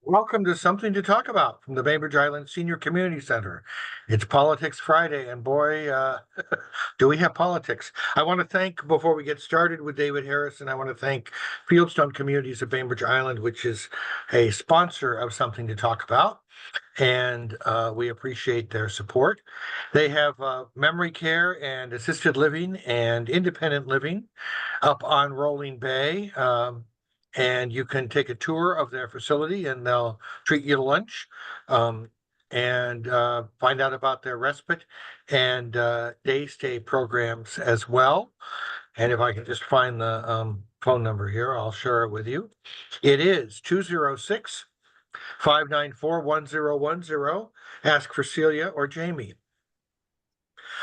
Welcome to Something to Talk About from the Bainbridge Island Senior Community Center. It's Politics Friday, and boy, do we have politics. I want to thank, before we get started with David Harrison, I want to thank Fieldstone Communities of Bainbridge Island, which is a sponsor of Something to Talk About, and we appreciate their support. They have memory care and assisted living and independent living up on Rolling Bay. And you can take a tour of their facility and they'll treat you to lunch and find out about their respite and day stay programs as well. And if I can just find the phone number here, I'll share it with you. It is 206 594 1010. Ask for Celia or Jamie.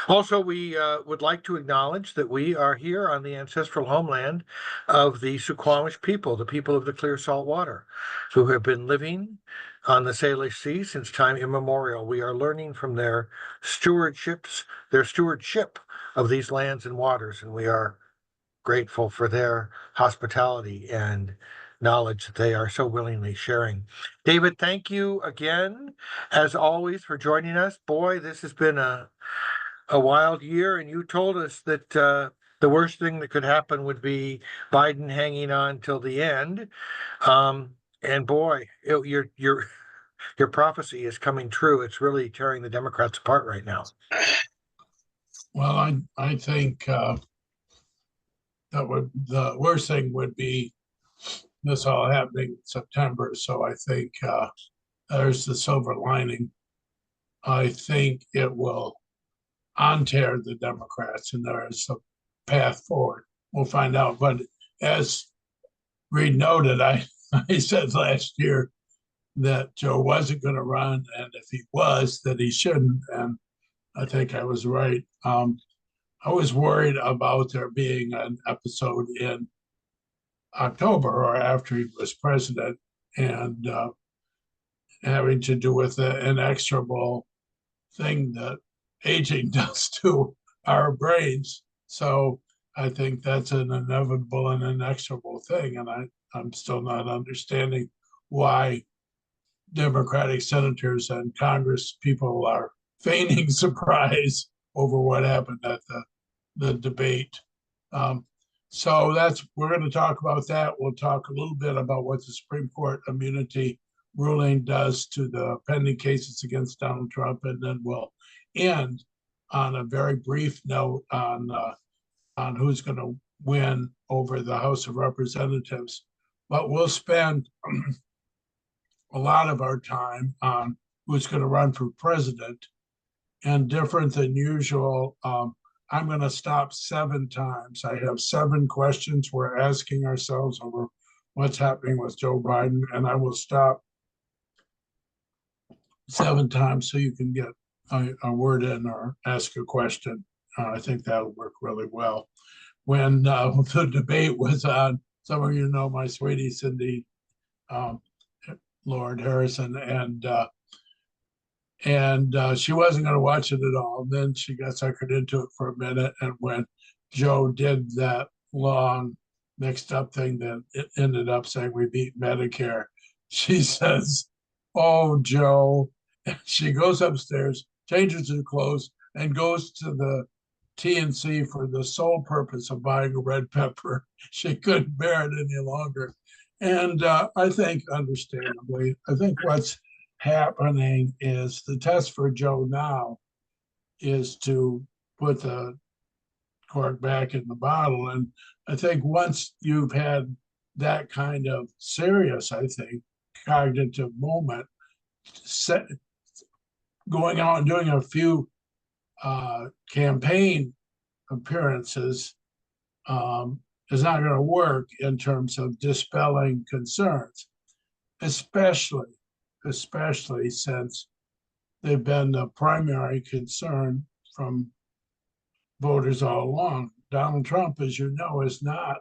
Also, we would like to acknowledge that we are here on the ancestral homeland of the Suquamish people, the people of the clear salt water, who have been living on the Salish Sea since time immemorial. We are learning from their stewardship of these lands and waters, and we are grateful for their hospitality and knowledge that they are so willingly sharing. David, thank you again, as always, for joining us. Boy, this has been a wild year, and you told us that the worst thing that could happen would be Biden hanging on till the end. And boy, your prophecy is coming true. It's really tearing the Democrats apart right now. Well, I think the worst thing would be this all happening in September. So I think there's the silver lining. I think it will on-tear the Democrats, and there is a path forward. We'll find out. But as Reed noted, I said last year that Joe wasn't going to run, and if he was, that he shouldn't. And I think I was right. I was worried about there being an episode in October or after he was president and having to do with an inexorable thing that aging does to our brains. So I think that's an inevitable and inexorable thing. And I'm still not understanding why Democratic senators and Congress people are feigning surprise over what happened at the debate. So we're going to talk about that. We'll talk a little bit about what the Supreme Court immunity ruling does to the pending cases against Donald Trump, and then we'll end on a very brief note on who's going to win over the House of Representatives. But we'll spend a lot of our time on who's going to run for president. And different than usual, I'm going to stop 7 times. I have 7 questions we're asking ourselves over what's happening with Joe Biden, and I will stop 7 times so you can get a word in or ask a question. I think that'll work really well. When the debate was on, some of you know my sweetie Cindy Lord Harrison, and she wasn't going to watch it at all. Then she got suckered into it for a minute, and when Joe did that long mixed up thing that it ended up saying we beat Medicare, she says, "Oh, Joe." And she goes upstairs, changes her clothes, and goes to the TNC for the sole purpose of buying a red pepper. She couldn't bear it any longer. And I think, understandably, I think what's happening is the test for Joe now is to put the cork back in the bottle. And I think once you've had that kind of serious, I think, cognitive moment, going out and doing a few campaign appearances is not going to work in terms of dispelling concerns, especially since they've been the primary concern from voters all along. Donald Trump, as you know, is not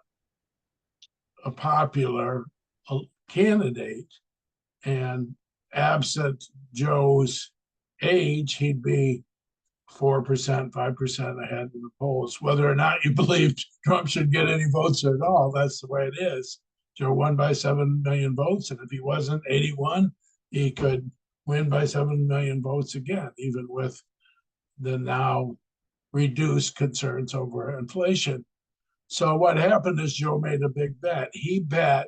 a popular candidate, and absent Joe's age, he'd be 4%, 5% ahead in the polls. Whether or not you believe Trump should get any votes at all, that's the way it is. Joe won by 7 million votes, and if he wasn't 81, he could win by 7 million votes again, even with the now reduced concerns over inflation. So what happened is Joe made a big bet. He bet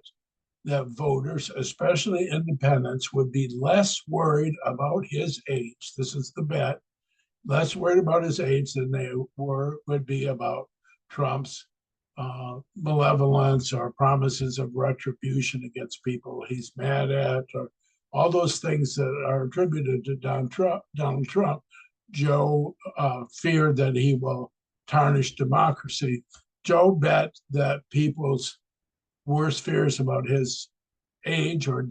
that voters, especially independents, would be less worried about his age. This is the bet. Less worried about his age than they would be about Trump's malevolence or promises of retribution against people he's mad at, or all those things that are attributed to Donald Trump. Joe feared that he will tarnish democracy. Joe bet that people's worst fears about his age or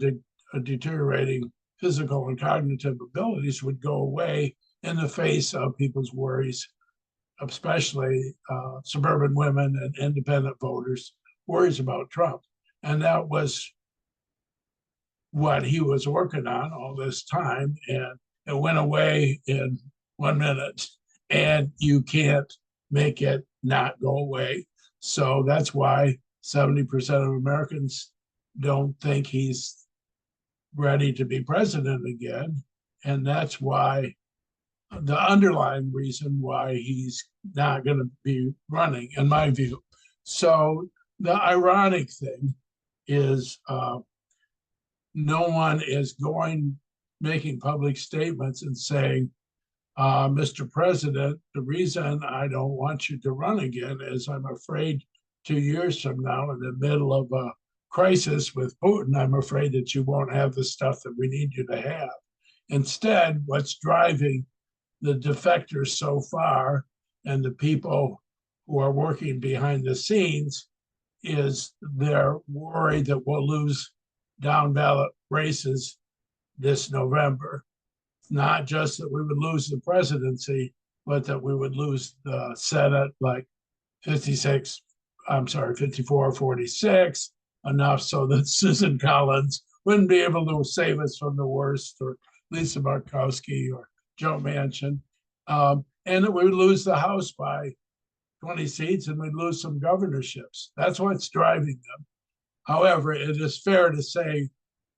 deteriorating physical and cognitive abilities would go away in the face of people's worries, especially suburban women and independent voters' worries about Trump. And that was what he was working on all this time. And it went away in 1 minute. And you can't make it not go away. So that's why 70% of Americans don't think he's ready to be president again. And that's why the underlying reason why he's not going to be running, in my view. So the ironic thing is no one is making public statements and saying, Mr. President, the reason I don't want you to run again is I'm afraid 2 years from now, in the middle of a crisis with Putin, I'm afraid that you won't have the stuff that we need you to have. Instead, what's driving the defectors so far and the people who are working behind the scenes is their worry that we'll lose down ballot races this November. Not just that we would lose the presidency, but that we would lose the Senate like 54-46, enough so that Susan Collins wouldn't be able to save us from the worst, or Lisa Murkowski or Joe Manchin, and that we would lose the House by 20 seats and we'd lose some governorships. That's what's driving them. However, it is fair to say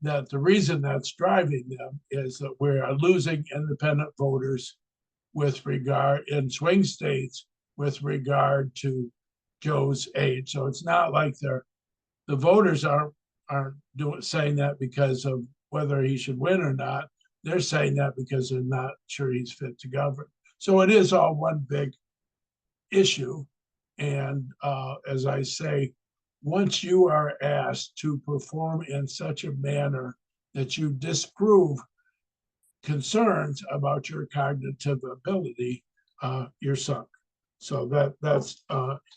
that the reason that's driving them is that we're losing independent voters with regard in swing states with regard to Joe's age. So it's not like the voters aren't saying that because of whether he should win or not. They're saying that because they're not sure he's fit to govern. So it is all one big issue. And as I say, once you are asked to perform in such a manner that you disprove concerns about your cognitive ability, you're sunk. So that's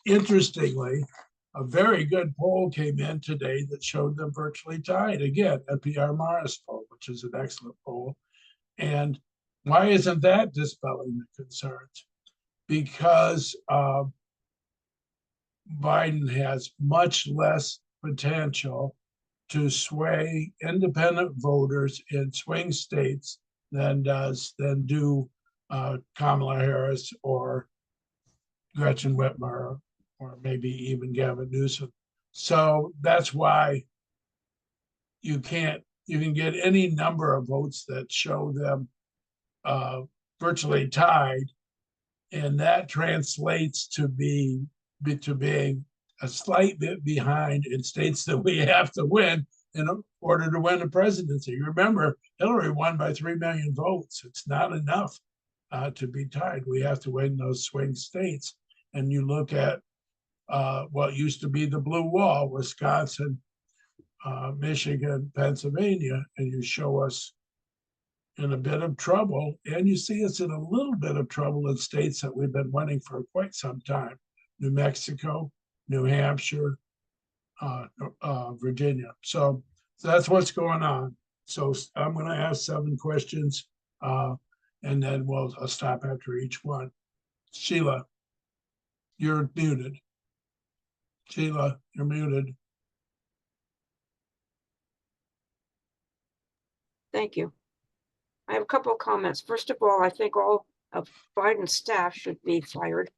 interestingly, a very good poll came in today that showed them virtually tied. Again, NPR Marist poll, which is an excellent poll. And why isn't that dispelling the concerns? Because Biden has much less potential to sway independent voters in swing states than do Kamala Harris or Gretchen Whitmer or maybe even Gavin Newsom. So that's why you can get any number of votes that show them virtually tied, and that translates to being a slight bit behind in states that we have to win in order to win the presidency. Remember, Hillary won by 3 million votes. It's not enough to be tied. We have to win those swing states. And you look at what used to be the blue wall, Wisconsin, Michigan, Pennsylvania, and you show us in a bit of trouble, and you see us in a little bit of trouble in states that we've been winning for quite some time: New Mexico, New Hampshire, Virginia. So that's what's going on. So I'm going to ask 7 questions, and then I'll stop after each one. Sheila, you're muted. Sheila, you're muted. Thank you. I have a couple of comments. First of all, I think all of Biden's staff should be fired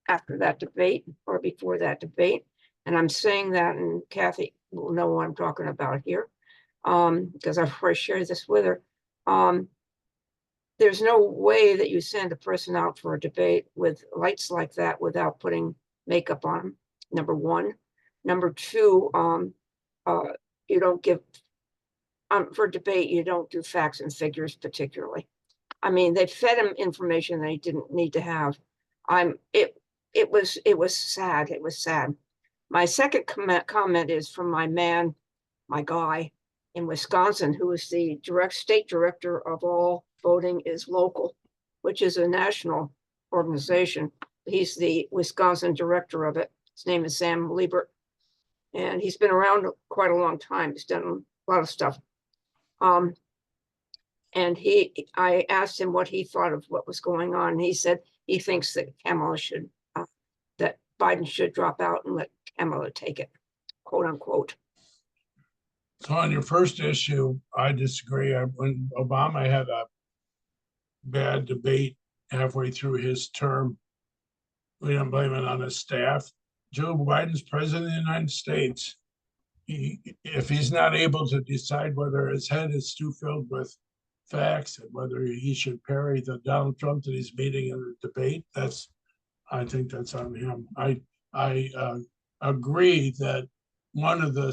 after that debate or before that debate. And I'm saying that, and Kathy will know what I'm talking about here. Because I've already shared this with her. There's no way that you send a person out for a debate with lights like that without putting makeup on them, number one. Number two, you don't give, for debate, you don't do facts and figures particularly. I mean, they fed him information they didn't need to have. It was sad. It was sad. My second comment is from my guy in Wisconsin, who is the state director of All Voting is Local, which is a national organization. He's the Wisconsin director of it. His name is Sam Liebert, and he's been around quite a long time. He's done a lot of stuff. And I asked him what he thought of what was going on. And he said he thinks that that Biden should drop out and let Kamala take it, quote unquote. So on your first issue, I disagree. When Obama had a bad debate halfway through his term, we didn't blame it on his staff. Joe Biden's president of the United States. If he's not able to decide whether his head is too filled with facts and whether he should parry the Donald Trump that he's meeting in the debate, I think that's on him. I agree that one of the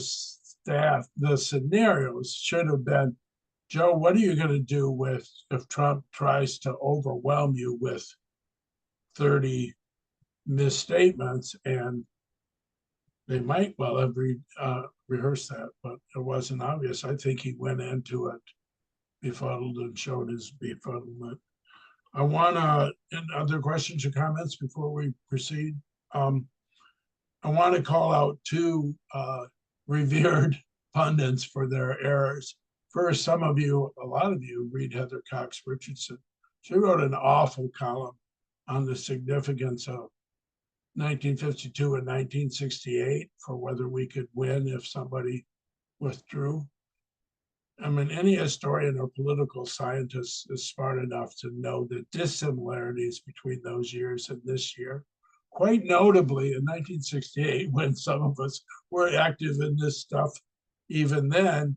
scenarios should have been, Joe, what are you going to do if Trump tries to overwhelm you with 30 misstatements? And they might well have rehearsed that, but it wasn't obvious. I think he went into it befuddled and showed his befuddlement. I want to, other questions or comments before we proceed? I want to call out two revered pundits for their errors. First, a lot of you read Heather Cox Richardson. She wrote an awful column on the significance of 1952 and 1968 for whether we could win if somebody withdrew. I mean, any historian or political scientist is smart enough to know the dissimilarities between those years and this year. Quite notably, in 1968, when some of us were active in this stuff, even then,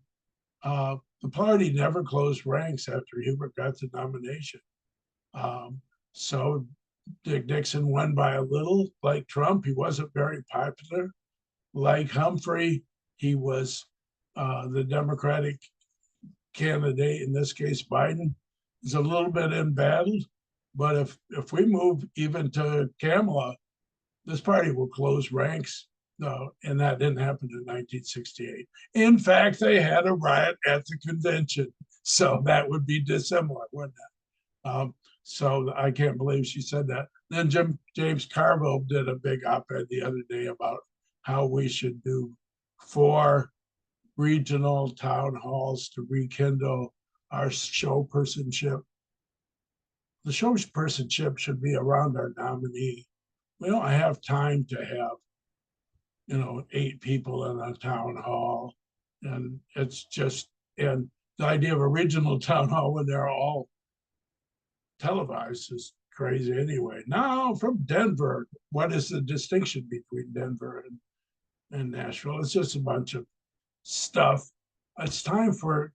the party never closed ranks after Hubert got the nomination. So Dick Nixon won by a little. Like Trump, he wasn't very popular. Like Humphrey, he was the Democratic candidate, in this case Biden, is a little bit embattled. But if we move even to Kamala, this party will close ranks. And that didn't happen in 1968. In fact, they had a riot at the convention. So that would be dissimilar, wouldn't it? So I can't believe she said that. Then James Carville did a big op-ed the other day about how we should do 4 regional town halls to rekindle our show personship. The show personship should be around our nominee. We don't have time to have 8 people in a town hall. And it's just, and the idea of a regional town hall when they're all televised is crazy anyway. Now from Denver, what is the distinction between Denver and Nashville? It's just a bunch of stuff. It's time for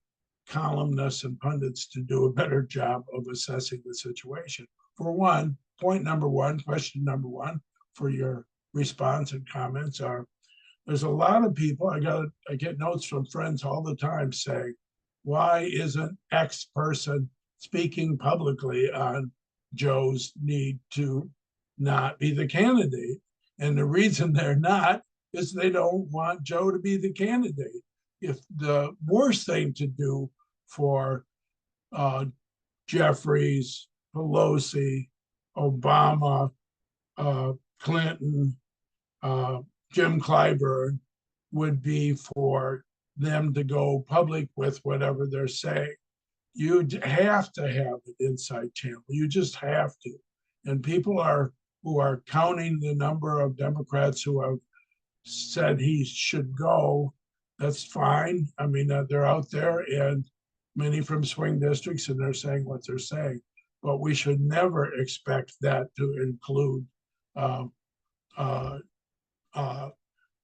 columnists and pundits to do a better job of assessing the situation. For one, question number one for your response and comments are, there's a lot of people, I get notes from friends all the time saying, why isn't X person speaking publicly on Joe's need to not be the candidate? And the reason they're not is they don't want Joe to be the candidate. If the worst thing to do for Jeffries, Pelosi, Obama, Clinton, Jim Clyburn would be for them to go public with whatever they're saying. You have to have an inside channel. You just have to. And people who are counting the number of Democrats who have said he should go, that's fine. I mean, they're out there, and many from swing districts, and they're saying what they're saying. But we should never expect that to include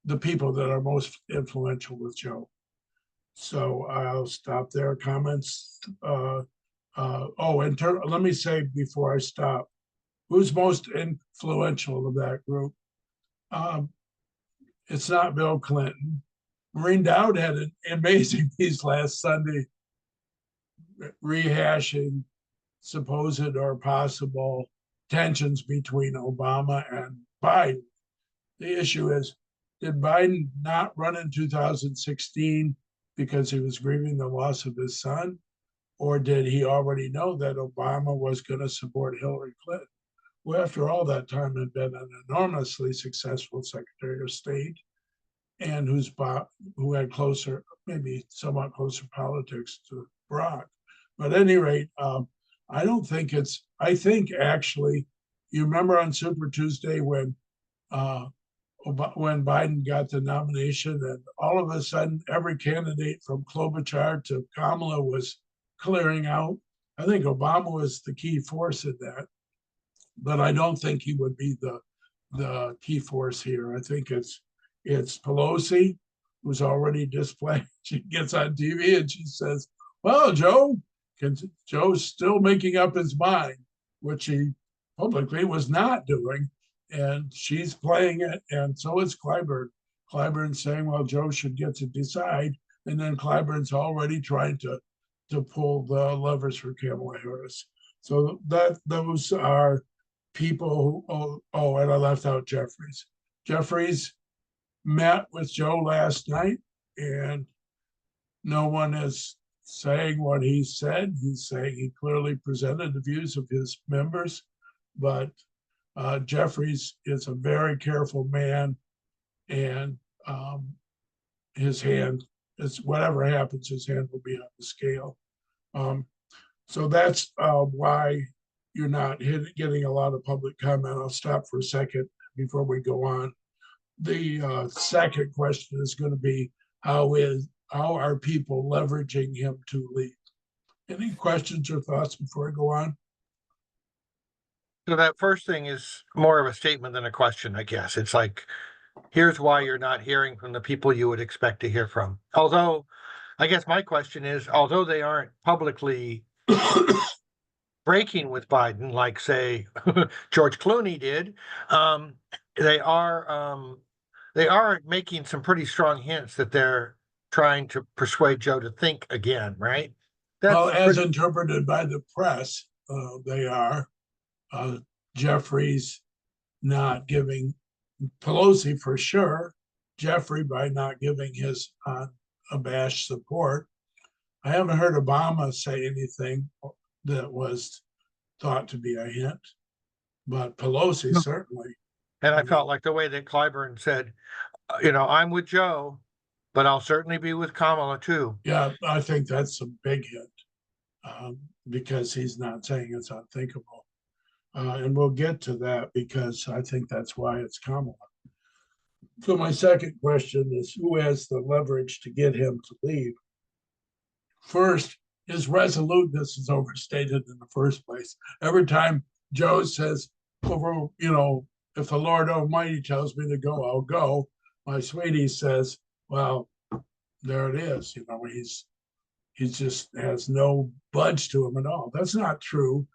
the people that are most influential with Joe. So I'll stop there. Comments? Let me say before I stop, who's most influential of that group? It's not Bill Clinton. Maureen Dowd had an amazing piece last Sunday rehashing supposed or possible tensions between Obama and Biden. The issue is, did Biden not run in 2016 because he was grieving the loss of his son? Or did he already know that Obama was going to support Hillary Clinton, who after all that time had been an enormously successful Secretary of State and who had closer, maybe somewhat closer politics to Barack. But at any rate, I don't think I think actually, you remember on Super Tuesday when Biden got the nomination and all of a sudden every candidate from Klobuchar to Kamala was clearing out. I think Obama was the key force in that, but I don't think he would be the key force here. I think it's Pelosi, who's already displayed. She gets on TV and she says, well, Joe's still making up his mind, which he publicly was not doing. And she's playing it, and so is Clyburn. Clyburn's saying, well, Joe should get to decide. And then Clyburn's already trying to pull the levers for Kamala Harris. So those are people who, and I left out Jeffries. Jeffries met with Joe last night, and no one is saying what he said. He's saying he clearly presented the views of his members, but Jeffries is a very careful man, and his hand, whatever happens, his hand will be on the scale. So that's why you're not getting a lot of public comment. I'll stop for a second before we go on. The second question is going to be, how are people leveraging him to lead? Any questions or thoughts before I go on? So that first thing is more of a statement than a question, I guess. It's like, here's why you're not hearing from the people you would expect to hear from. Although, I guess my question is, although they aren't publicly breaking with Biden, like say George Clooney did, they are making some pretty strong hints that they're trying to persuade Joe to think again, right? Well, as interpreted by the press, they are. Jeffries not giving, Pelosi for sure, Jeffrey by not giving his unabashed support. I haven't heard Obama say anything that was thought to be a hint, but Pelosi certainly. And I felt like the way that Clyburn said, I'm with Joe, but I'll certainly be with Kamala too. Yeah, I think that's a big hint, because he's not saying it's unthinkable. And we'll get to that because I think that's why it's Kamala. So my second question is, who has the leverage to get him to leave? First, his resoluteness is overstated in the first place. Every time Joe says, if the Lord Almighty tells me to go, I'll go. My sweetie says, well, there it is. He just has no budge to him at all. That's not true.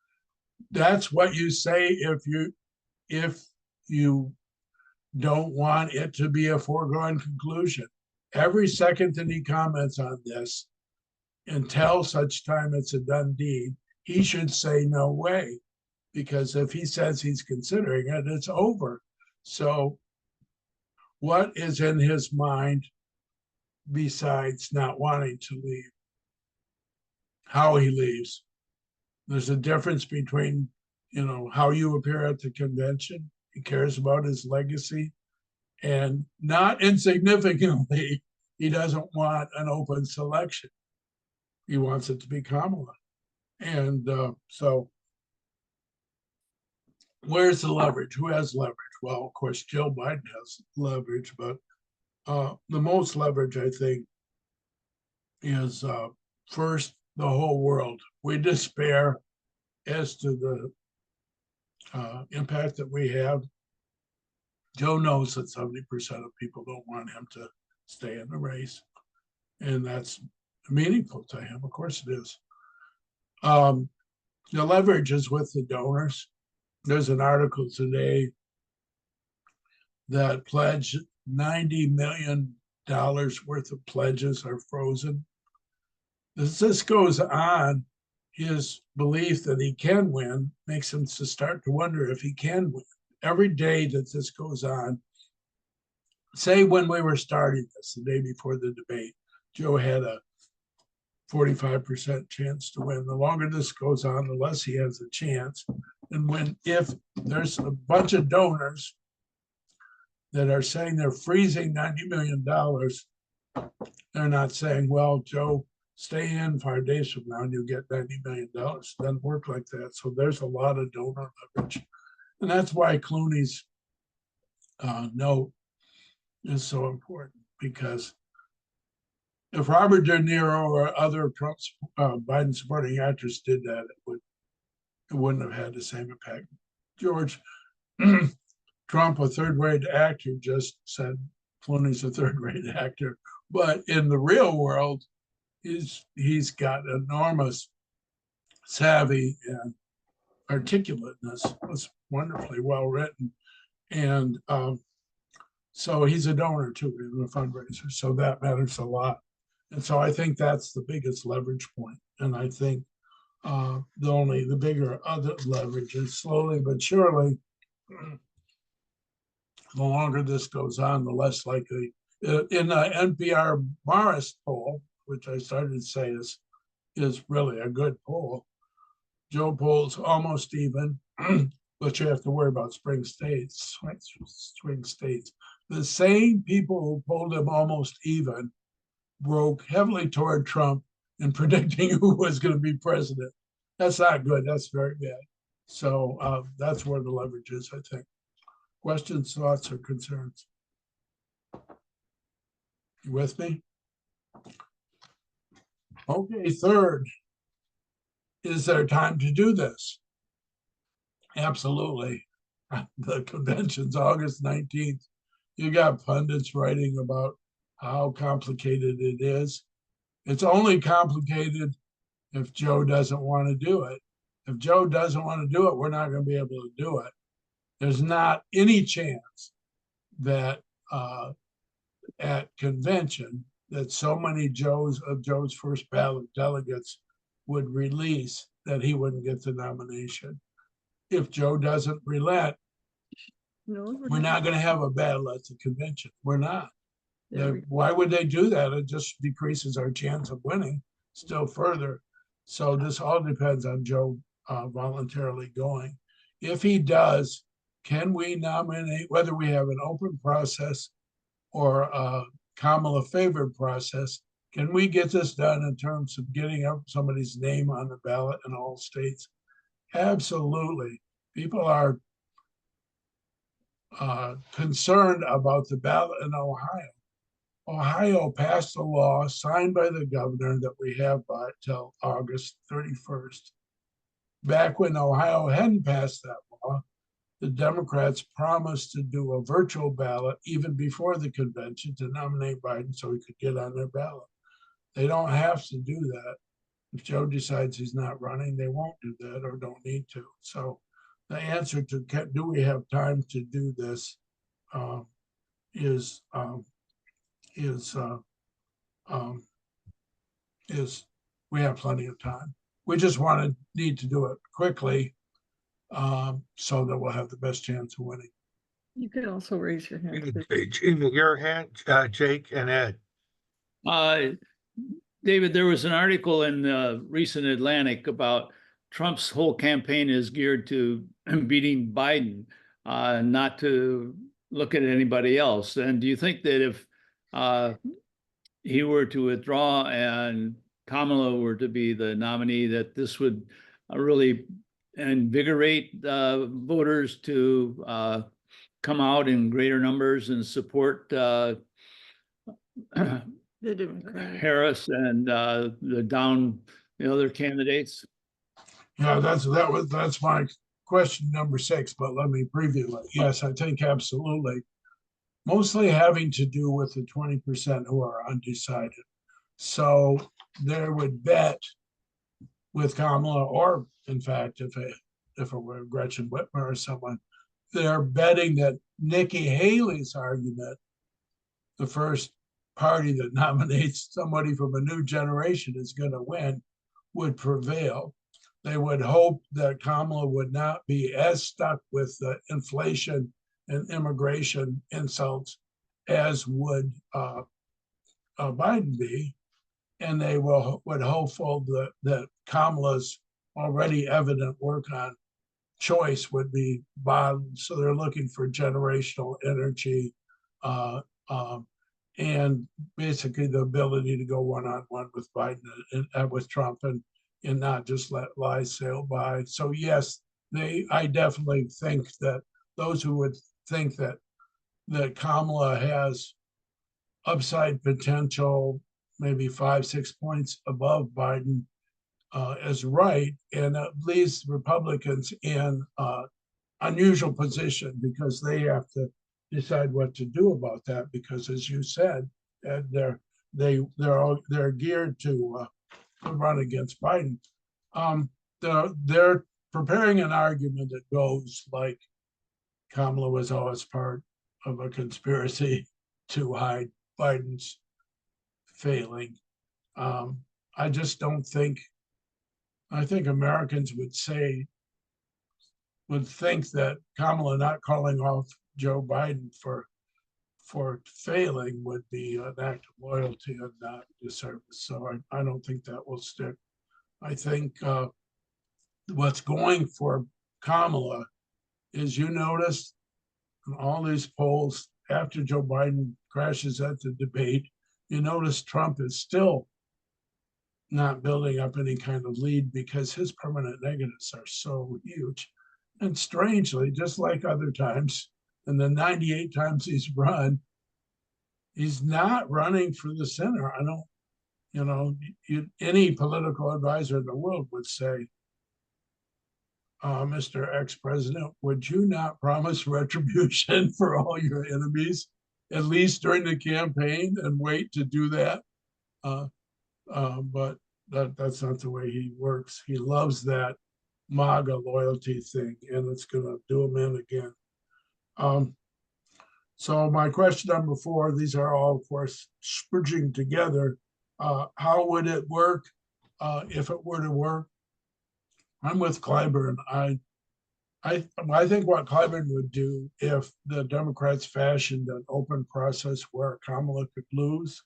That's what you say if you don't want it to be a foregone conclusion. Every second that he comments on this, until such time it's a done deed, he should say no way, because if he says he's considering it, it's over. So what is in his mind besides not wanting to leave? How he leaves. There's a difference between, how you appear at the convention. He cares about his legacy. And not insignificantly, he doesn't want an open selection. He wants it to be Kamala. And so where's the leverage? Who has leverage? Well, of course, Joe Biden has leverage, but the most leverage, I think, is first, the whole world. We despair as to the impact that we have. Joe knows that 70% of people don't want him to stay in the race. And that's meaningful to him. Of course it is. The leverage is with the donors. There's an article today that pledged $90 million worth of pledges are frozen. As this goes on, his belief that he can win makes him to start to wonder if he can win. Every day that this goes on, say when we were starting this, the day before the debate, Joe had a 45% chance to win. The longer this goes on, the less he has a chance. And if there's a bunch of donors that are saying they're freezing $90 million, they're not saying, well, Joe, stay in 5 days from now and you get $90 million. It doesn't work like that. So there's a lot of donor leverage. And that's why Clooney's note is so important, because if Robert De Niro or other Trump's Biden supporting actors did that, it wouldn't have had the same impact. George Trump, a third-rate actor, just said Clooney's a third-rate actor. But in the real world, he's got enormous savvy and articulateness. It's wonderfully well written. And so he's a donor too, in a fundraiser. So that matters a lot. And so I think that's the biggest leverage point. And I think the bigger other leverage is slowly but surely, the longer this goes on, the less likely. In the NPR Marist poll, which I started to say is really a good poll, Joe polls almost even, but you have to worry about swing states. The same people who polled him almost even broke heavily toward Trump in predicting who was going to be president. That's not good. That's very bad. So that's where the leverage is, I think. Questions, thoughts, or concerns? You with me? Okay, third, is there time to do this? Absolutely. The convention's August 19th. You got pundits writing about how complicated it is. It's only complicated if Joe doesn't want to do it. If Joe doesn't want to do it, we're not going to be able to do it. There's not any chance that at convention that so many Joe's first ballot delegates would release that he wouldn't get the nomination. If Joe doesn't relent, we're not going to have a battle at the convention. We're not. Why would they do that? It just decreases our chance of winning still further. So this all depends on Joe voluntarily going. If he does, can we nominate, whether we have an open process or a Kamala favored process, can we get this done in terms of getting up somebody's name on the ballot in all states? Absolutely. People are concerned about the ballot in Ohio. Ohio passed a law signed by the governor that we have till August 31st. Back when Ohio hadn't passed that law, the Democrats promised to do a virtual ballot even before the convention to nominate Biden so he could get on their ballot. They don't have to do that. If Joe decides he's not running, they won't do that or don't need to. So the answer to do we have time to do this is we have plenty of time. We just need to do it quickly so that we'll have the best chance of winning. You could also raise your hand. Your hand, Jake and Ed. David, there was an article in the recent Atlantic about Trump's whole campaign is geared to beating Biden, not to look at anybody else. And do you think that if he were to withdraw and Kamala were to be the nominee, that this would really invigorate voters to come out in greater numbers and support Harris and the other candidates? Yeah, that's my question number 6, but let me preview it. Yes, I think absolutely. Mostly having to do with the 20% who are undecided. So they would bet with Kamala, or in fact, if it were Gretchen Whitmer or someone, they're betting that Nikki Haley's argument, the first party that nominates somebody from a new generation is going to win, would prevail. They would hope that Kamala would not be as stuck with the inflation and immigration insults as would Biden be. And they would hopeful that Kamala's already evident work on choice would be bottomed. So they're looking for generational energy and basically the ability to go one-on-one with Biden and with Trump and not just let lies sail by. So yes, I definitely think that those who would think that Kamala has upside potential, maybe 5-6 points above Biden, is right, and it leaves Republicans in unusual position because they have to decide what to do about that. Because, as you said, they're geared to run against Biden. They're preparing an argument that goes like Kamala was always part of a conspiracy to hide Biden's failing. I just don't think. I think Americans would think that Kamala not calling off Joe Biden for failing would be an act of loyalty and not disservice. So I don't think that will stick. I think what's going for Kamala is, you notice in all these polls after Joe Biden crashes at the debate, you notice Trump is still not building up any kind of lead because his permanent negatives are so huge. And strangely, just like other times, and the 98 times he's run, he's not running for the center. I don't, any political advisor in the world would say, Mr. Ex-President, would you not promise retribution for all your enemies, at least during the campaign, and wait to do that? But that's not the way he works. He loves that MAGA loyalty thing, and it's going to do him in again. So my question number 4, these are all, of course, spurging together. How would it work if it were to work? I'm with Clyburn. I think what Clyburn would do if the Democrats fashioned an open process where Kamala could lose,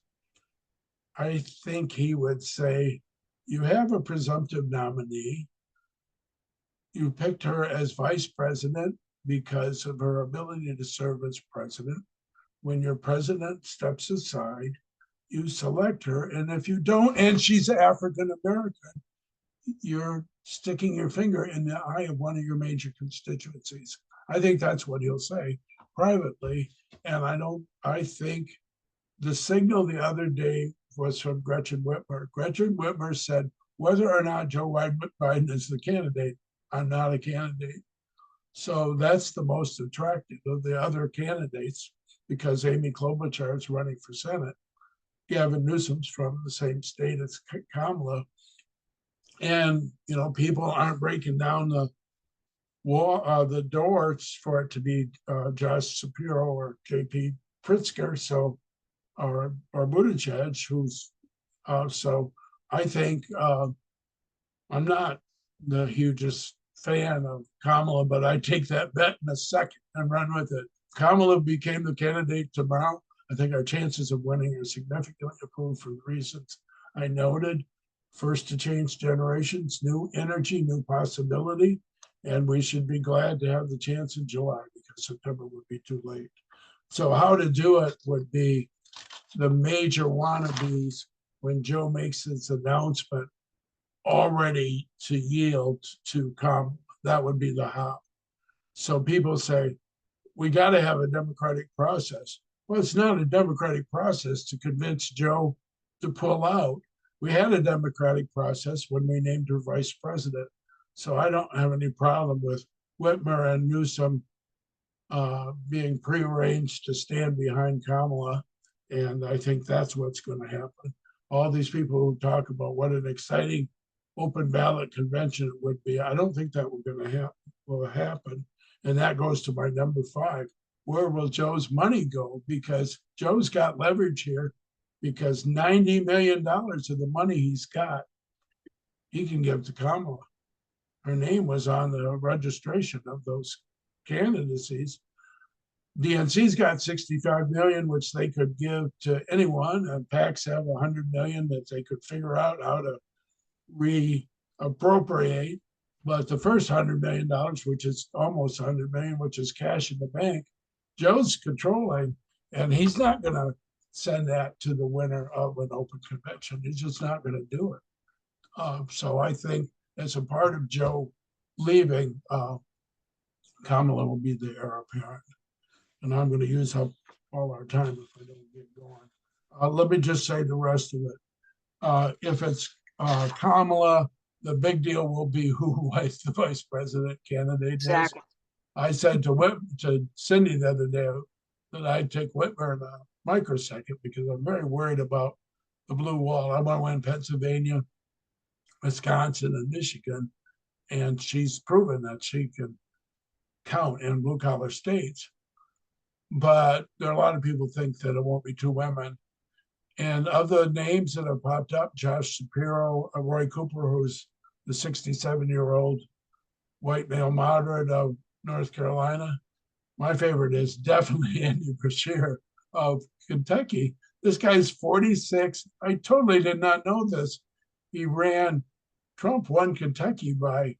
I think he would say, you have a presumptive nominee. You picked her as vice president because of her ability to serve as president. When your president steps aside, you select her. And if you don't, and she's African-American, you're sticking your finger in the eye of one of your major constituencies. I think that's what he'll say privately. And I think the signal the other day was from Gretchen Whitmer. Gretchen Whitmer said, whether or not Joe Biden is the candidate, I'm not a candidate. So that's the most attractive of the other candidates, because Amy Klobuchar is running for Senate. Gavin Newsom's from the same state as Kamala. And, people aren't breaking down the wall, the doors for it to be Josh Shapiro or JP Pritzker, or Buttigieg, who's so I think I'm not the hugest fan of Kamala, but I take that bet in a second and run with it. If Kamala became the candidate tomorrow, I think our chances of winning are significantly improved for the reasons I noted. First to change generations, new energy, new possibility, and we should be glad to have the chance in July, because September would be too late. So how to do it would be the major wannabes, when Joe makes his announcement, already to yield to come. That would be the how. So people say, we got to have a democratic process. Well, it's not a democratic process to convince Joe to pull out. We had a democratic process when we named her vice president. So I don't have any problem with Whitmer and Newsom being prearranged to stand behind Kamala. And I think that's what's going to happen. All these people who talk about what an exciting open ballot convention it would be, I don't think that will happen. And that goes to my number 5. Where will Joe's money go? Because Joe's got leverage here, because $90 million of the money he's got, he can give to Kamala. Her name was on the registration of those candidacies. DNC's got 65 million, which they could give to anyone, and PACs have 100 million that they could figure out how to reappropriate. But the first $100 million, which is almost 100 million, which is cash in the bank, Joe's controlling, and he's not going to send that to the winner of an open convention. He's just not going to do it. So I think as a part of Joe leaving, Kamala will be the heir apparent. And I'm going to use up all our time if I don't get going. Let me just say the rest of it. If it's Kamala, the big deal will be who the vice president candidate is. Exactly. I said to Cindy the other day that I'd take Whitmer in a microsecond because I'm very worried about the blue wall. I want to win Pennsylvania, Wisconsin, and Michigan, and she's proven that she can count in blue collar states. But there are a lot of people think that it won't be 2 women. And of the names that have popped up, Josh Shapiro, Roy Cooper, who's the 67-year-old white male moderate of North Carolina. My favorite is definitely Andy Beshear of Kentucky. This guy's 46. I totally did not know this. Trump won Kentucky by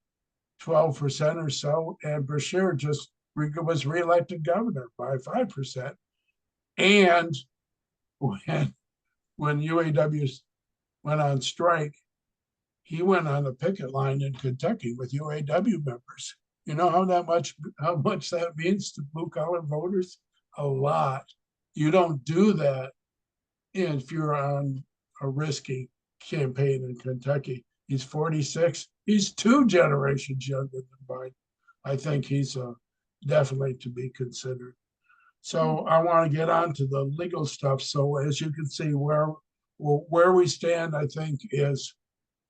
12% or so, and Beshear just was reelected governor by 5%. And when UAW went on strike, he went on the picket line in Kentucky with UAW members. You know how much that means to blue collar voters? A lot. You don't do that if you're on a risky campaign in Kentucky. He's 46. He's 2 generations younger than Biden. I think he's definitely to be considered. So I want to get on to the legal stuff. So as you can see, where we stand, I think is,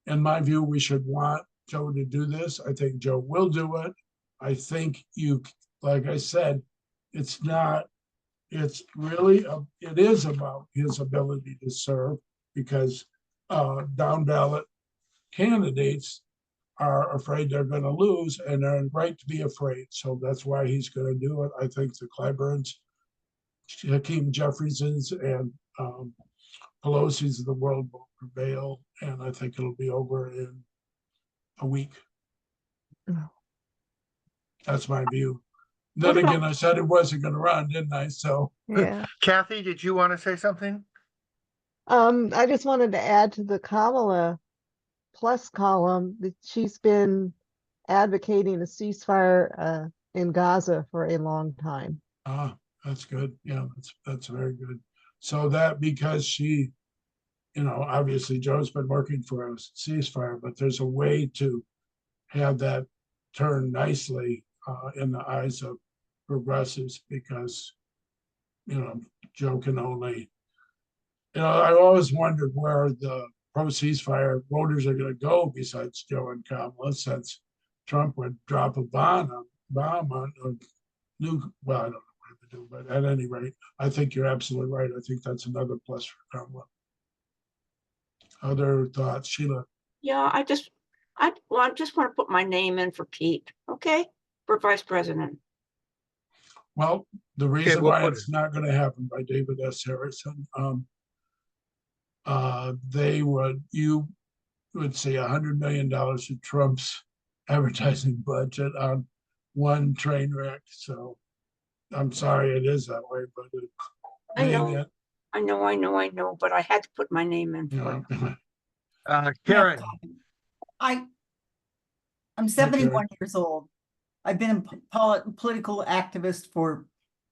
in my view, we should want Joe to do this. I think Joe will do it. I think like I said, it is about his ability to serve, because down ballot candidates are afraid they're going to lose, and they're right to be afraid. So that's why he's going to do it. I think the Clyburns, Hakeem Jeffriesons, and Pelosi's of the world will prevail, and I think it'll be over in a week. Oh. That's my view. Then again, I said it wasn't going to run, didn't I? So Yeah. Kathy, did you want to say something? I just wanted to add to the Kamala Plus column that she's been advocating a ceasefire in Gaza for a long time. that's good. Yeah, that's very good. So that, because she, obviously Joe's been working for a ceasefire, but there's a way to have that turn nicely in the eyes of progressives, because, Joe can only, I always wondered where the pro-ceasefire voters are going to go besides Joe and Kamala, since Trump would drop a bomb on a nuke. Well, I don't know what to do, but at any rate, I think you're absolutely right. I think that's another plus for Kamala. Other thoughts, Sheila? Yeah, I just want to put my name in for Pete, okay? For vice president. Well, the reason we'll why put it's not going to happen by David S. Harrison, you would see $100 million of Trump's advertising budget on one train wreck. So I'm sorry it is that way, but I know, but I had to put my name in for it. Karen, I'm 71 years old. I've been a political activist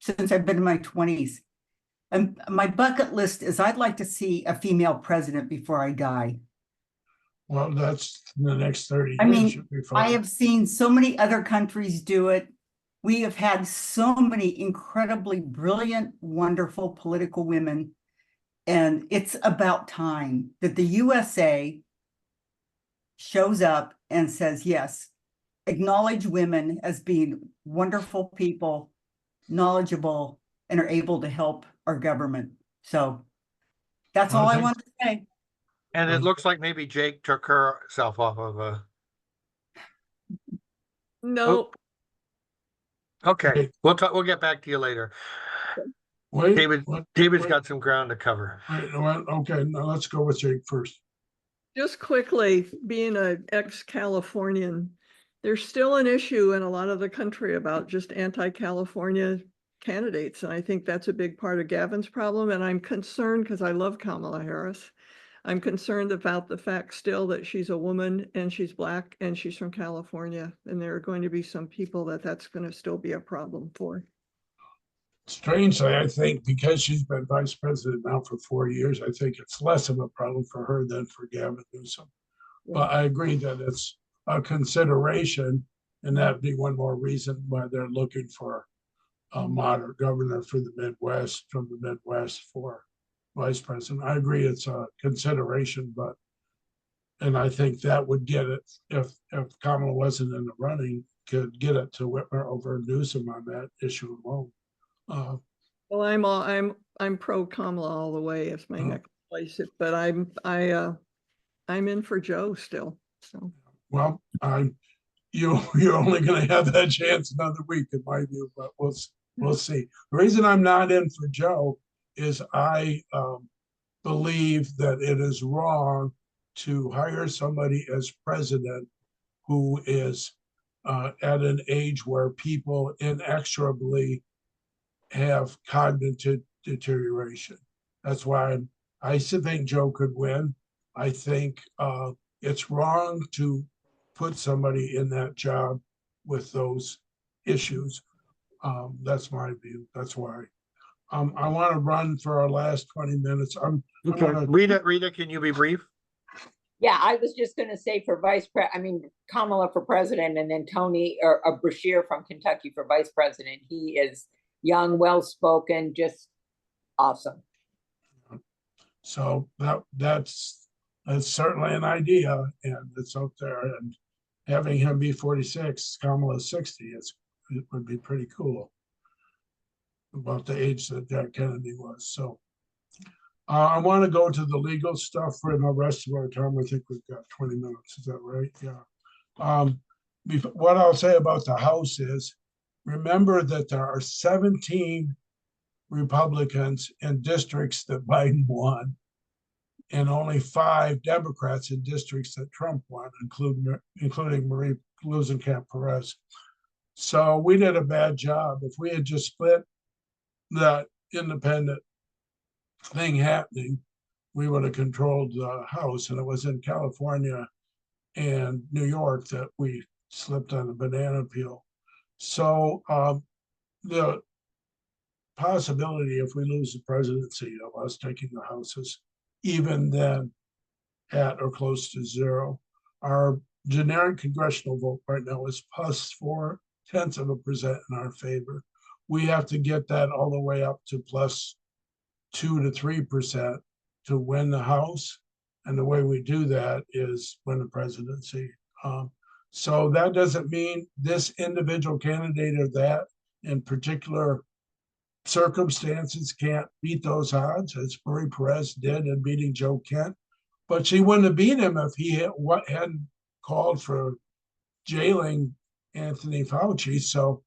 since I've been in my 20s. And my bucket list is I'd like to see a female president before I die. Well, that's in the next 30 I years. mean, Should be I fine. have seen so many other countries do it. We have had so many incredibly brilliant, wonderful political women. And it's about time that the USA shows up and says, yes, acknowledge women as being wonderful people, knowledgeable, and are able to help our government. So that's all I Okay. want to say. And it looks like maybe Jake took herself off of No, okay, Okay. we'll talk, we'll get back to you later. Wait, David's wait. got some ground to cover. Okay, now let's go with Jake first. just quickly, being an ex-Californian, there's still an issue in a lot of the country about just anti-California candidates. And I think that's a big part of Gavin's problem. And I'm concerned because I love Kamala Harris. I'm concerned about the fact still that she's a woman and she's Black and she's from California. And there are going to be some people that's going to still be a problem for. Strangely, I think because she's been vice president now for 4 years, I think it's less of a problem for her than for Gavin Newsom. But I agree that it's a consideration, and that'd be one more reason why they're looking for a moderate governor for the Midwest, from the Midwest for vice president. I agree it's a consideration, and I think that would get it, if Kamala wasn't in the running, could get it to Whitmer over Newsom on that issue alone. Well, I'm pro Kamala all the way. It's my next place, but I'm in for Joe still. So Well, you're only going to have that chance another week, in my view, but we'll see. The reason I'm not in for Joe is I believe that it is wrong to hire somebody as president who is at an age where people inexorably have cognitive deterioration. That's why I think Joe could win. I think it's wrong to put somebody in that job with those issues. That's my view. That's why. I want to run for our last 20 minutes. I'm gonna, Rita, can you be brief? Yeah, I was just gonna say for Kamala for president, and then Tony or Bashir from Kentucky for vice president. He is young, well-spoken, just awesome. so that's certainly an idea, and it's out there. And having him be 46, Kamala 60, it would be pretty cool. About the age that Jack Kennedy was. So I want to go to the legal stuff for the rest of our time. I think we've got 20 minutes. Is that right? Yeah. What I'll say about the House is, remember that there are 17 Republicans in districts that Biden won, and only 5 Democrats in districts that Trump won, including Marie Gluesenkamp-Perez. So we did a bad job. If we had just split that independent thing happening, we would have controlled the House. And it was in California and New York that we slipped on a banana peel. So the possibility, if we lose the presidency, of us taking the House is even then at or close to 0. Our generic congressional vote right now is plus 0.4% in our favor. We have to get that all the way up to plus 2 to 3% to win the House. And the way we do that is win the presidency. So that doesn't mean this individual candidate or that in particular circumstances can't beat those odds, as Marie Perez did in beating Joe Kent. But she wouldn't have beat him if he hadn't called for jailing Anthony Fauci. So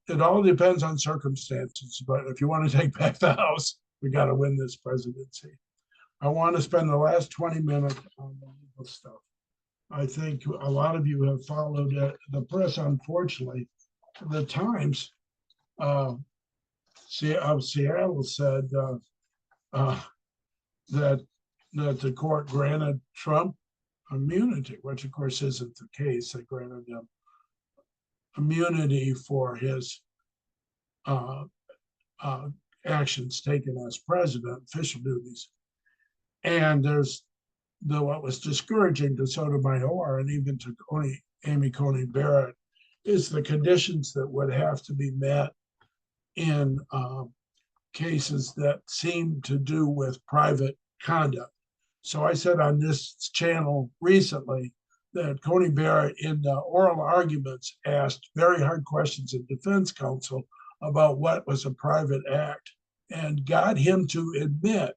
it all depends on circumstances. But if you want to take back the House, we got to win this presidency. I want to spend the last 20 minutes on the legal stuff. I think a lot of you have followed the press. Unfortunately, the Times of Seattle said that the court granted Trump immunity, which of course isn't the case. They granted him immunity for his actions taken as president, official duties. And there's what was discouraging to Sotomayor and even to Amy Coney Barrett is the conditions that would have to be met in cases that seem to do with private conduct. So I said on this channel recently that Coney Barrett in the oral arguments asked very hard questions of defense counsel about what was a private act and got him to admit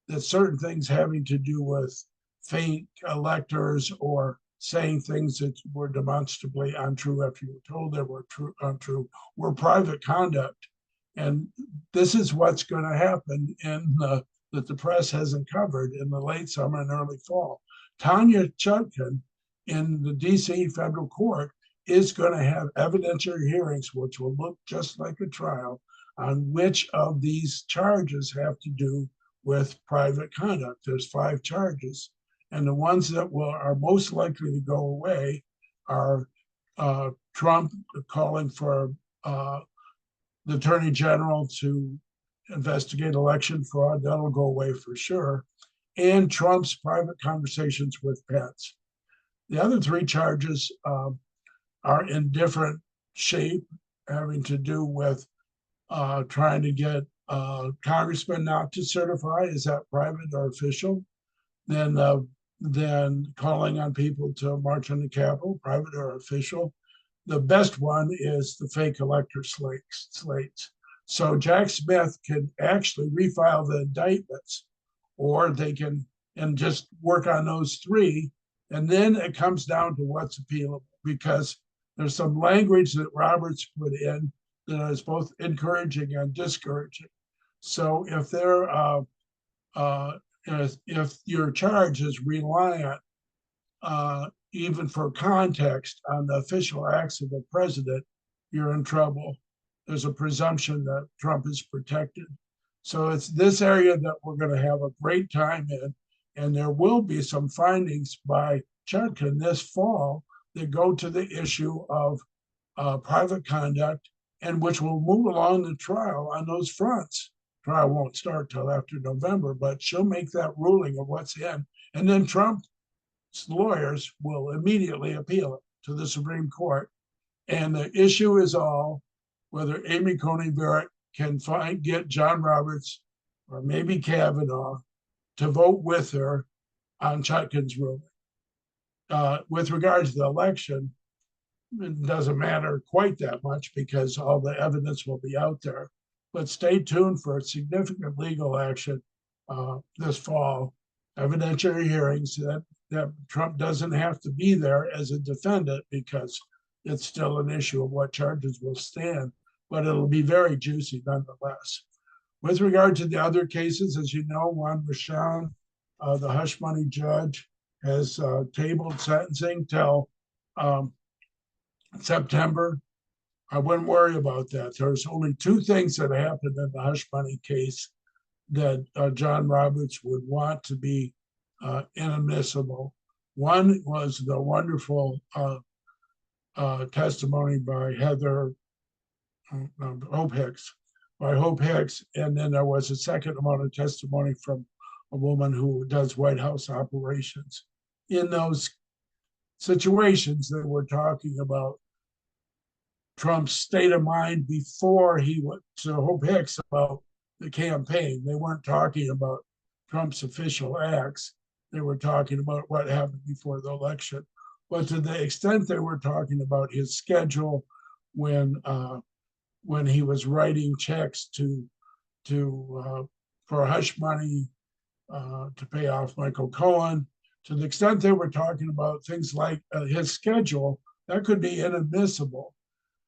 that certain things having to do with fake electors or saying things that were demonstrably untrue after you were told they were untrue were private conduct. And this is what's going to happen that the press hasn't covered in the late summer and early fall. Tanya Chutkan in the DC federal court is going to have evidentiary hearings, which will look just like a trial, on which of these charges have to do with private conduct. There's 5 charges. And the ones that are most likely to go away are Trump calling for the Attorney General to investigate election fraud. That'll go away for sure. And Trump's private conversations with Pence. The other 3 charges are in different shape, having to do with trying to get congressmen not to certify. Is that private or official? Then calling on people to march on the Capitol, private or official. The best one is the fake elector slates. So Jack Smith can actually refile the indictments, or they can and just work on those 3. And then it comes down to what's appealable, because there's some language that Roberts put in that is both encouraging and discouraging. So if if your charge is reliant, even for context, on the official acts of the president, you're in trouble. There's a presumption that Trump is protected. So it's this area that we're going to have a great time in. And there will be some findings by Chutkan this fall that go to the issue of private conduct, and which will move along the trial on those fronts. Trial won't start till after November, but she'll make that ruling of what's in. And then Trump's lawyers will immediately appeal it to the Supreme Court. And the issue is all whether Amy Coney Barrett can get John Roberts or maybe Kavanaugh to vote with her on Chutkan's ruling. With regards to the election, it doesn't matter quite that much because all the evidence will be out there. But stay tuned for significant legal action this fall. Evidentiary hearings that Trump doesn't have to be there as a defendant because it's still an issue of what charges will stand, but it'll be very juicy nonetheless. With regard to the other cases, as you know, Juan Merchan, the hush money judge, has tabled sentencing till September. I wouldn't worry about that. There's only 2 things that happened in the hush money case that John Roberts would want to be inadmissible. One was the wonderful testimony by Hope Hicks, and then there was a second amount of testimony from a woman who does White House operations. In those situations, they were talking about Trump's state of mind before he went to Hope Hicks about the campaign. They weren't talking about Trump's official acts. They were talking about what happened before the election. But to the extent they were talking about his schedule when he was writing checks for hush money to pay off Michael Cohen, to the extent they were talking about things like his schedule, that could be inadmissible.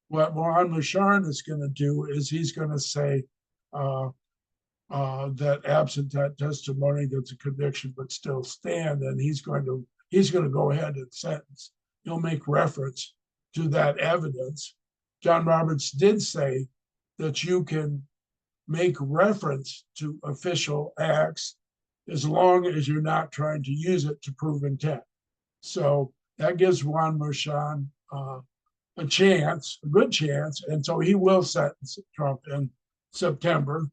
What Juan Merchan is going to do is he's going to say that absent that testimony, that the conviction would still stand, and he's going to go ahead and sentence. He'll make reference to that evidence. John Roberts did say that you can make reference to official acts as long as you're not trying to use it to prove intent. So that gives Juan Merchan a good chance, and so he will sentence Trump in September,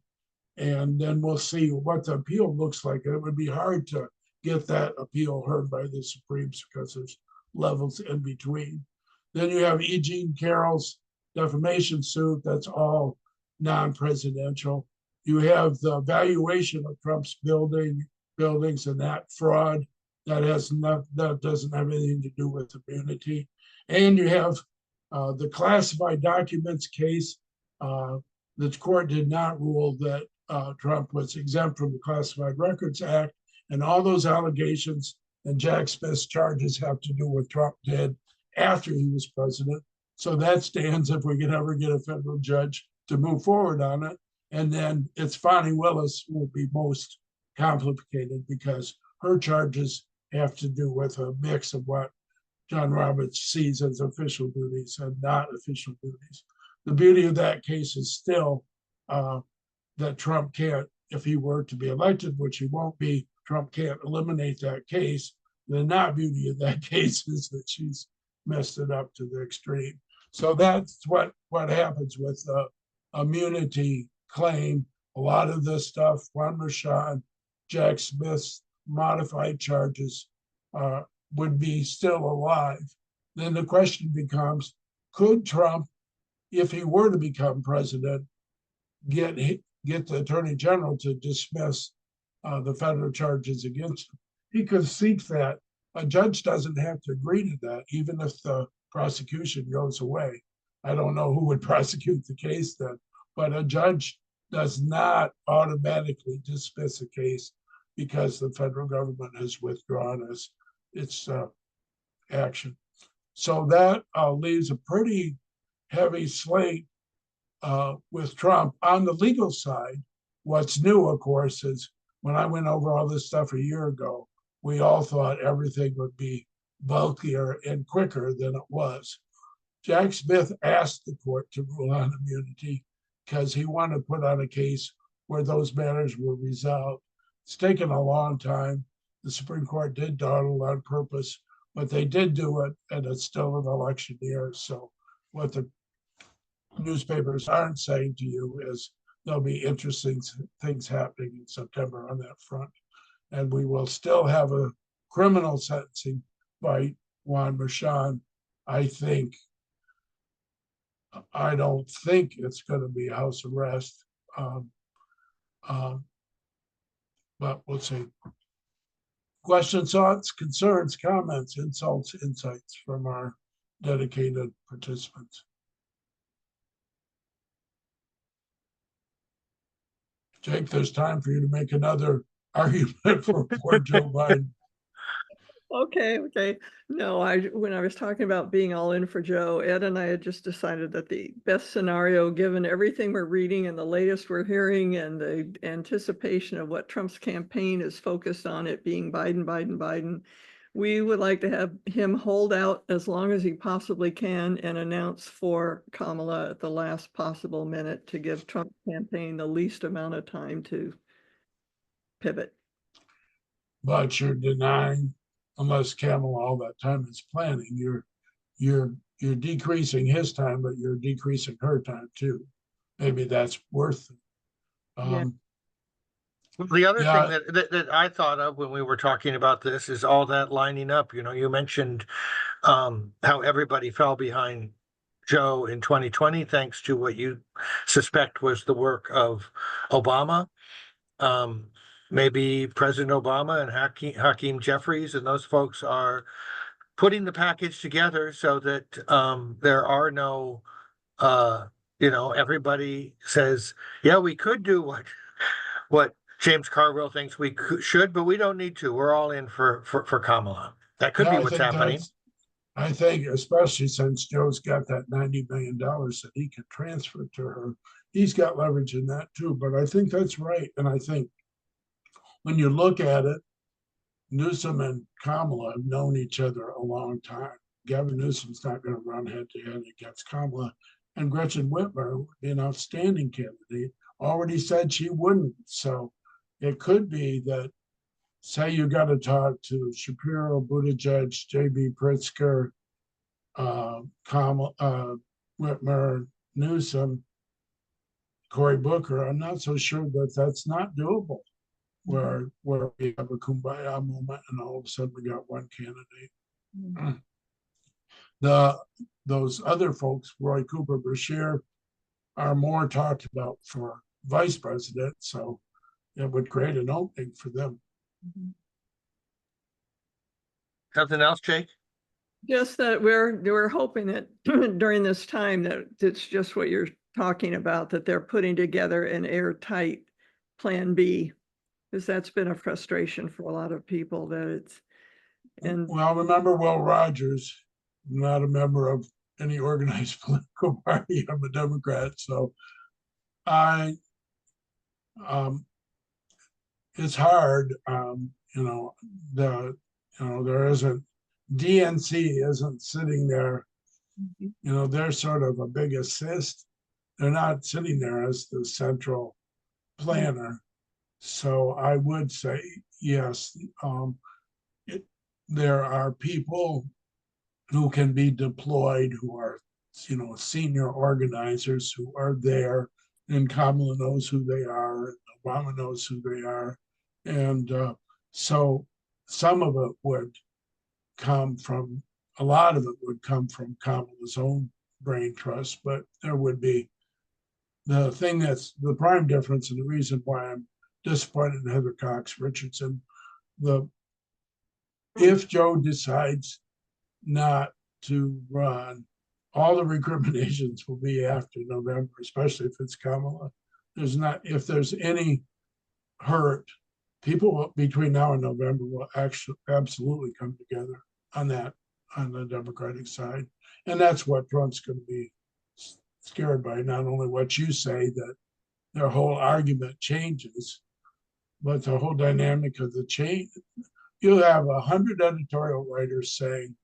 and then we'll see what the appeal looks like. It would be hard to get that appeal heard by the Supremes because there's levels in between. Then you have E. Jean Carroll's defamation suit. That's all non-presidential. You have the valuation of Trump's buildings and that fraud that doesn't have anything to do with immunity. And you have the classified documents case. The court did not rule that Trump was exempt from the Classified Records Act, and all those allegations and Jack Smith's charges have to do with Trump did after he was president. So that stands if we can ever get a federal judge to move forward on it. And then it's Fani Willis who will be most complicated because her charges have to do with a mix of what John Roberts sees as official duties and not official duties. The beauty of that case is still that Trump can't, if he were to be elected, which he won't be, Trump can't eliminate that case. The not beauty of that case is that she's messed it up to the extreme. So that's what happens with the immunity claim. A lot of this stuff, Juan Merchan, Jack Smith's modified charges would be still alive. Then the question becomes, could Trump, if he were to become president, get the attorney general to dismiss the federal charges against him? He could seek that. A judge doesn't have to agree to that, even if the prosecution goes away. I don't know who would prosecute the case then, but a judge does not automatically dismiss a case because the federal government has withdrawn its action. So that leaves a pretty heavy slate with Trump. On the legal side, what's new, of course, is when I went over all this stuff a year ago, we all thought everything would be bulkier and quicker than it was. Jack Smith asked the court to rule on immunity because he wanted to put on a case where those matters were resolved. It's taken a long time. The Supreme Court did dawdle on purpose, but they did do it, and it's still an election year. So what the newspapers aren't saying to you is there'll be interesting things happening in September on that front. And we will still have a criminal sentencing by Juan Merchan. I don't think it's going to be house arrest, but we'll see. Questions, thoughts, concerns, comments, insults, insights from our dedicated participants. Jake, there's time for you to make another argument for poor Joe Biden. Okay. No, when I was talking about being all in for Joe, Ed and I had just decided that the best scenario, given everything we're reading and the latest we're hearing and the anticipation of what Trump's campaign is focused on, it being Biden, we would like to have him hold out as long as he possibly can and announce for Kamala at the last possible minute to give Trump's campaign the least amount of time to pivot. But you're denying, unless Kamala all that time is planning, you're decreasing his time, but you're decreasing her time too. Maybe that's worth it. The other thing that I thought of when we were talking about this is all that lining up. You know, you mentioned how everybody fell behind Joe in 2020, thanks to what you suspect was the work of Obama. Maybe President Obama and Hakeem Jeffries and those folks are putting the package together so that there are no, everybody says, yeah, we could do what James Carville thinks we should, but we don't need to. We're all in for Kamala. That could be what's happening. I think, especially since Joe's got that $90 million that he can transfer to her, he's got leverage in that too. But I think that's right. And I think when you look at it, Newsom and Kamala have known each other a long time. Gavin Newsom's not going to run head-to-head against Kamala. And Gretchen Whitmer would be an outstanding candidate. Already said she wouldn't. So it could be that, say you got to talk to Shapiro, Buttigieg, J.B. Pritzker, Whitmer, Newsom, Cory Booker. I'm not so sure that that's not doable. where we have a kumbaya moment and all of a sudden we got one candidate. Those other folks, Roy Cooper, Bashir, are more talked about for vice president, so it would create an opening for them. Something else, Jake? Just that we're hoping that during this time that it's just what you're talking about, that they're putting together an airtight plan B. Because that's been a frustration for a lot of people that it's, and Well, remember Will Rogers, not a member of any organized political party. I'm a Democrat, so it's hard. There isn't, DNC isn't sitting there. They're sort of a big assist. They're not sitting there as the central planner. So I would say, yes, there are people who can be deployed who are, senior organizers who are there, and Kamala knows who they are, and Obama knows who they are. And so some of it would come from, a lot of it would come from Kamala's own brain trust, but there would be the thing that's the prime difference, and the reason why I'm disappointed in Heather Cox Richardson. If Joe decides not to run, all the recriminations will be after November, especially if it's Kamala. If there's any hurt, people between now and November will actually absolutely come together on the Democratic side. And that's what Trump's going to be scared by, not only what you say, that their whole argument changes, but the whole dynamic of the change. You'll have 100 editorial writers saying,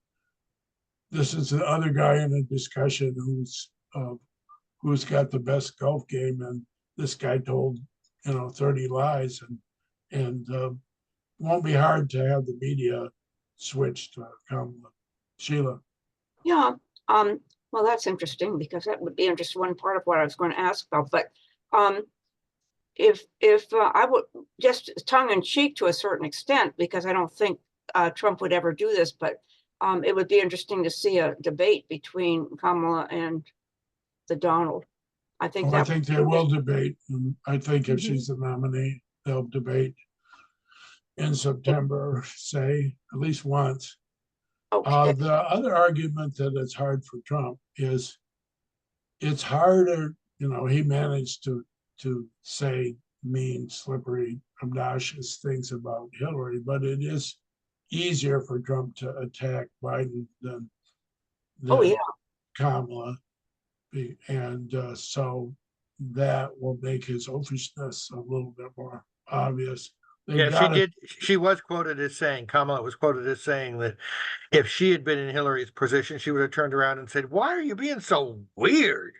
this is the other guy in a discussion who's got the best golf game, and this guy told 30 lies, and won't be hard to have the media switch to Kamala. Sheila. Yeah, well, that's interesting because that would be just one part of what I was going to ask about. But if I would just tongue in cheek to a certain extent, because I don't think Trump would ever do this, but it would be interesting to see a debate between Kamala and the Donald. I think I think they will debate. And I think if she's the nominee, they'll debate in September, say, at least once. Okay. The other argument that it's hard for Trump is it's harder, he managed to say mean, slippery, obnoxious things about Hillary, but it is easier for Trump to attack Biden than Kamala. And so that will make his oafishness a little bit more obvious. She was quoted as saying, Kamala was quoted as saying that if she had been in Hillary's position, she would have turned around and said, "Why are you being so weird?"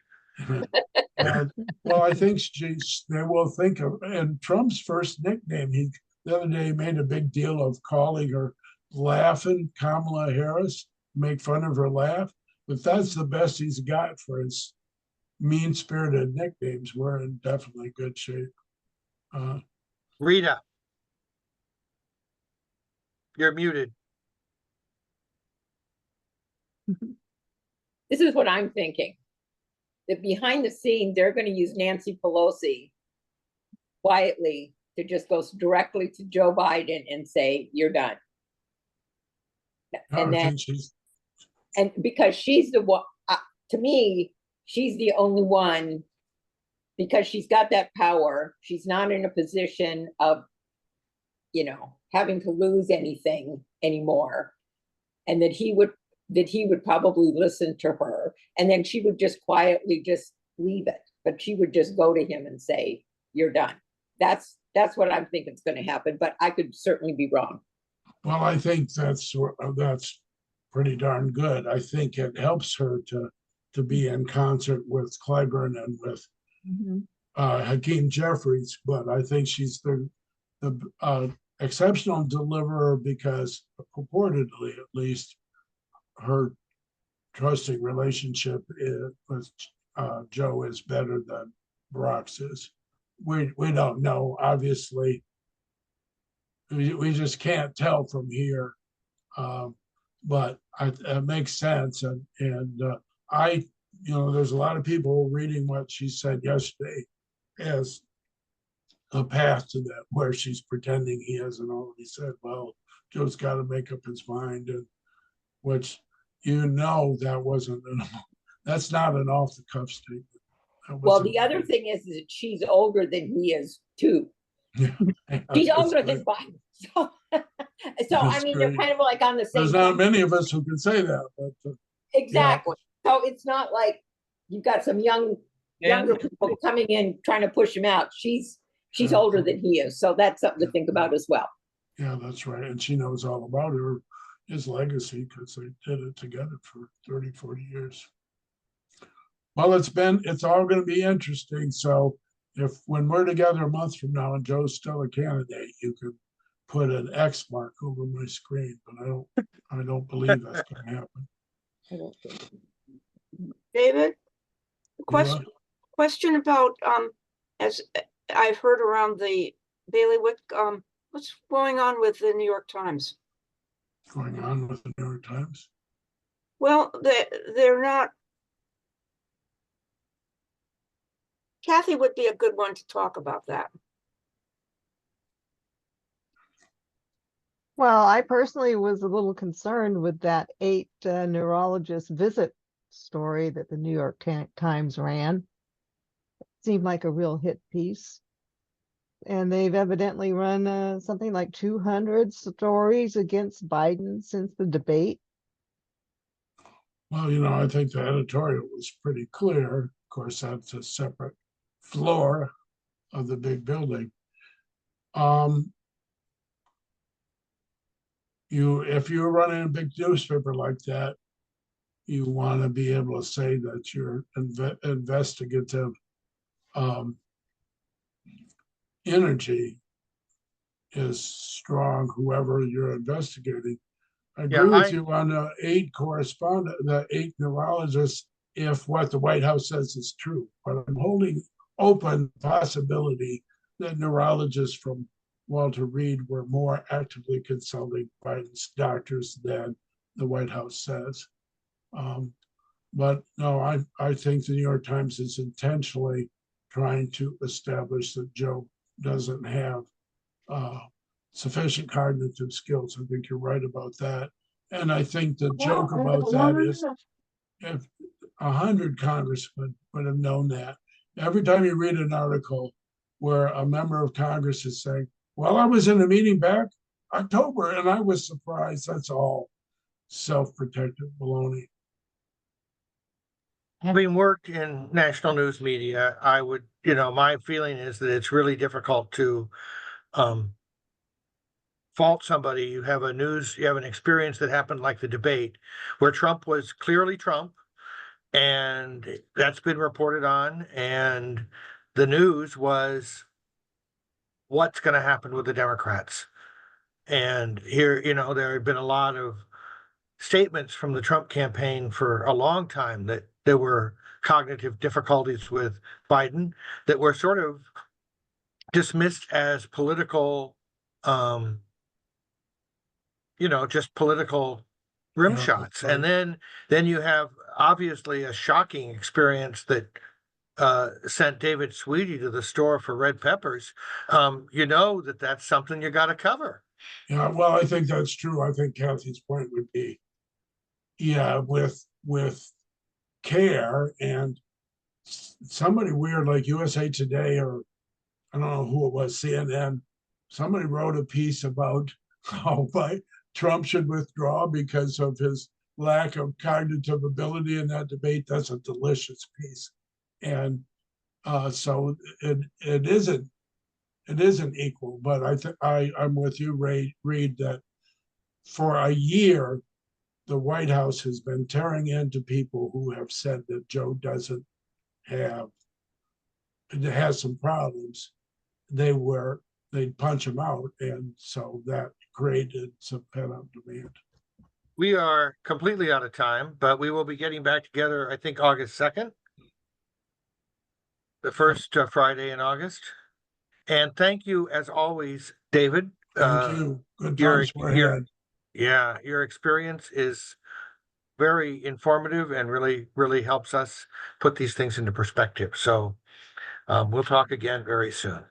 Well, I think they will think of, and Trump's first nickname, the other day he made a big deal of calling her Laughing Kamala Harris, make fun of her laugh. But that's the best he's got for his mean-spirited nicknames. We're in definitely good shape. Rita, you're muted. This is what I'm thinking. That behind the scenes, they're going to use Nancy Pelosi quietly to just go directly to Joe Biden and say, "You're done." And then, and because she's the one, to me, she's the only one, because she's got that power. She's not in a position of, having to lose anything anymore, and that he would probably listen to her, and then she would just quietly just leave it. But she would just go to him and say, "You're done." That's what I'm thinking is going to happen, but I could certainly be wrong. Well, I think that's pretty darn good. I think it helps her to be in concert with Clyburn and with Hakeem Jeffries, but I think she's the exceptional deliverer because purportedly, at least, her trusting relationship with Joe is better than Barack's is. We don't know. Obviously, we just can't tell from here. But it makes sense. And there's a lot of people reading what she said yesterday as a path to that, where she's pretending he hasn't already said, well, Joe's got to make up his mind, and which, that wasn't, that's not an off the cuff statement. Well, the other thing is that she's older than he is too. She's older than Biden. So, I mean, they're kind of like on the same. There's not many of us who can say that, but exactly. So it's not like you've got some younger people coming in trying to push him out. She's older than he is, so that's something to think about as well. Yeah, that's right. And she knows all about his legacy, because they did it together for 30, 40 years. Well, it's all going to be interesting. So when we're together a month from now and Joe's still a candidate, you can put an X mark over my screen, but I don't believe that's going to happen. David, question about, as I've heard around the bailiwick, what's going on with the New York Times? Going on with the New York Times? Well, they're not. Kathy would be a good one to talk about that. Well, I personally was a little concerned with that 8 neurologist visit story that the New York Times ran. It seemed like a real hit piece. And they've evidently run something like 200 stories against Biden since the debate. Well, I think the editorial was pretty clear. Of course, that's a separate floor of the big building. If you're running a big newspaper like that, you want to be able to say that your investigative energy is strong, whoever you're investigating. I agree with you on the 8 neurologists, if what the White House says is true. But I'm holding open possibility that neurologists from Walter Reed were more actively consulting Biden's doctors than the White House says. But no, I think the New York Times is intentionally trying to establish that Joe doesn't have sufficient cognitive skills. I think you're right about that. And I think the joke about that is, if 100 congressmen would have known that, every time you read an article where a member of Congress is saying, well, I was in a meeting back October and I was surprised, that's all self-protective baloney. Having worked in national news media, I would, my feeling is that it's really difficult to fault somebody. You have an experience that happened like the debate, where Trump was clearly Trump, and that's been reported on, and the news was what's going to happen with the Democrats. And here, there have been a lot of statements from the Trump campaign for a long time that there were cognitive difficulties with Biden that were sort of dismissed as political, just political rim shots. Right. And then you have obviously a shocking experience that sent David Sweetie to the store for red peppers. That's something you got to cover. Yeah, well, I think that's true. I think Kathy's point would be, with care, and somebody weird like USA Today, or I don't know who it was, CNN, somebody wrote a piece about how Trump should withdraw because of his lack of cognitive ability in that debate. That's a delicious piece. And so it isn't equal, but I'm with you, Reed, that for a year, the White House has been tearing into people who have said that Joe has some problems. They'd punch him out. And so that created some pent-up demand. We are completely out of time, but we will be getting back together, I think, August 2nd, the first Friday in August. And thank you, as always, David, Thank you. Good your- times we're your- ahead. Yeah, your experience is very informative and really helps us put these things into perspective. So we'll talk again very soon.